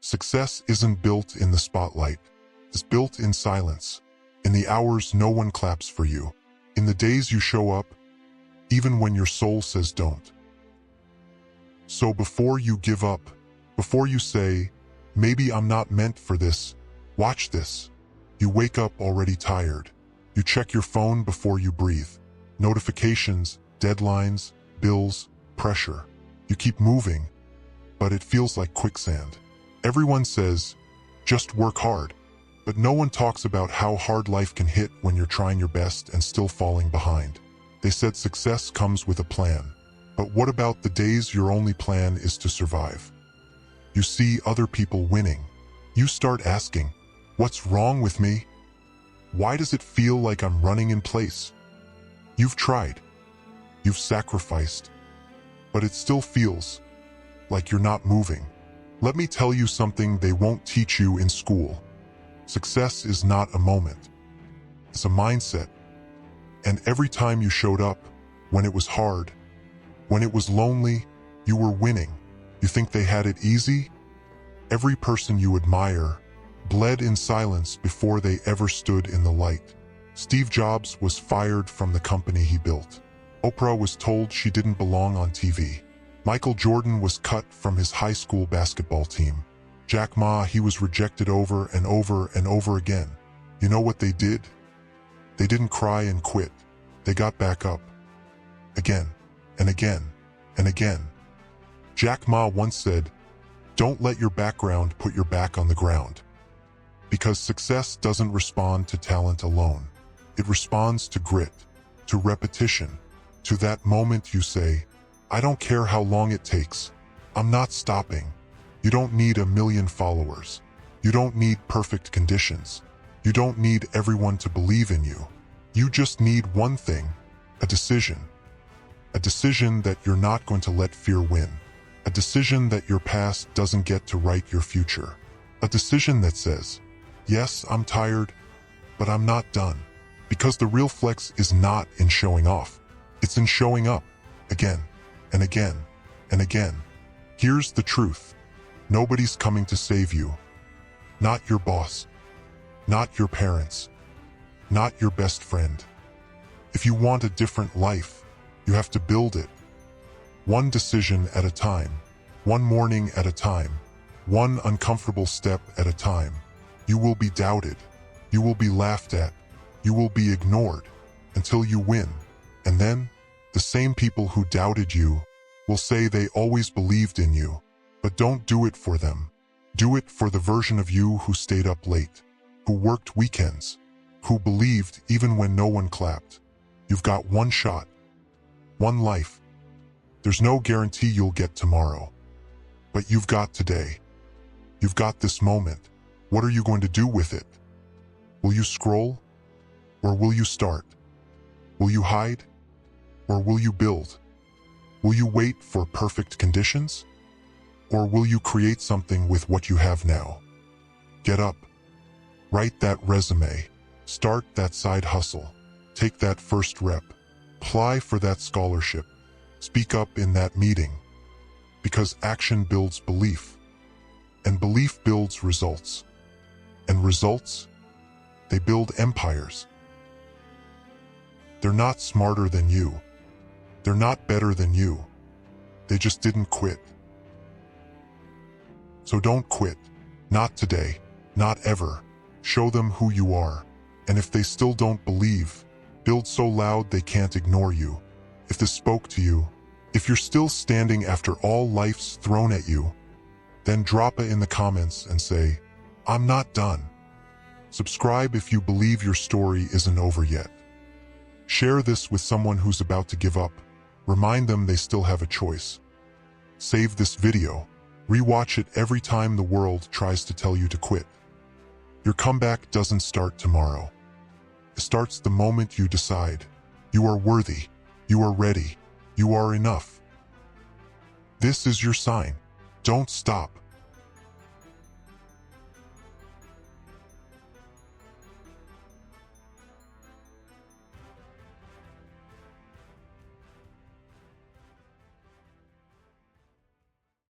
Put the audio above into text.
Success isn't built in the spotlight. It's built in silence, in the hours no one claps for you, in the days you show up, even when your soul says don't. So before you give up, before you say, maybe I'm not meant for this, watch this. You wake up already tired. You check your phone before you breathe. Notifications, deadlines, bills, pressure. You keep moving, but it feels like quicksand. Everyone says, just work hard, but no one talks about how hard life can hit when you're trying your best and still falling behind. They said success comes with a plan, but what about the days your only plan is to survive? You see other people winning. You start asking, what's wrong with me? Why does it feel like I'm running in place? You've tried. You've sacrificed. But it still feels like you're not moving. Let me tell you something they won't teach you in school. Success is not a moment. It's a mindset. And every time you showed up, when it was hard, when it was lonely, you were winning. You think they had it easy? Every person you admire bled in silence before they ever stood in the light. Steve Jobs was fired from the company he built. Oprah was told she didn't belong on TV. Michael Jordan was cut from his high school basketball team. Jack Ma, he was rejected over and over and over again. You know what they did? They didn't cry and quit. They got back up. Again, and again, and again. Jack Ma once said, don't let your background put your back on the ground. Because success doesn't respond to talent alone. It responds to grit, to repetition, to that moment you say, I don't care how long it takes. I'm not stopping. You don't need 1 million followers. You don't need perfect conditions. You don't need everyone to believe in you. You just need one thing, a decision. A decision that you're not going to let fear win. A decision that your past doesn't get to write your future. A decision that says, yes, I'm tired, but I'm not done. Because the real flex is not in showing off. It's in showing up, again, and again, and again. Here's the truth. Nobody's coming to save you. Not your boss. Not your parents. Not your best friend. If you want a different life, you have to build it. One decision at a time. One morning at a time. One uncomfortable step at a time. You will be doubted. You will be laughed at. You will be ignored until you win. And then, the same people who doubted you will say they always believed in you. But don't do it for them. Do it for the version of you who stayed up late, who worked weekends, who believed even when no one clapped. You've got one shot, one life. There's no guarantee you'll get tomorrow. But you've got today. You've got this moment. What are you going to do with it? Will you scroll? Or will you start? Will you hide? Or will you build? Will you wait for perfect conditions? Or will you create something with what you have now? Get up. Write that resume. Start that side hustle. Take that first rep. Apply for that scholarship. Speak up in that meeting. Because action builds belief. And belief builds results. And results, they build empires. They're not smarter than you. They're not better than you. They just didn't quit. So don't quit. Not today. Not ever. Show them who you are. And if they still don't believe, build so loud they can't ignore you. If this spoke to you, if you're still standing after all life's thrown at you, then drop it in the comments and say, I'm not done. Subscribe if you believe your story isn't over yet. Share this with someone who's about to give up. Remind them they still have a choice. Save this video. Rewatch it every time the world tries to tell you to quit. Your comeback doesn't start tomorrow. It starts the moment you decide. You are worthy. You are ready. You are enough. This is your sign. Don't stop.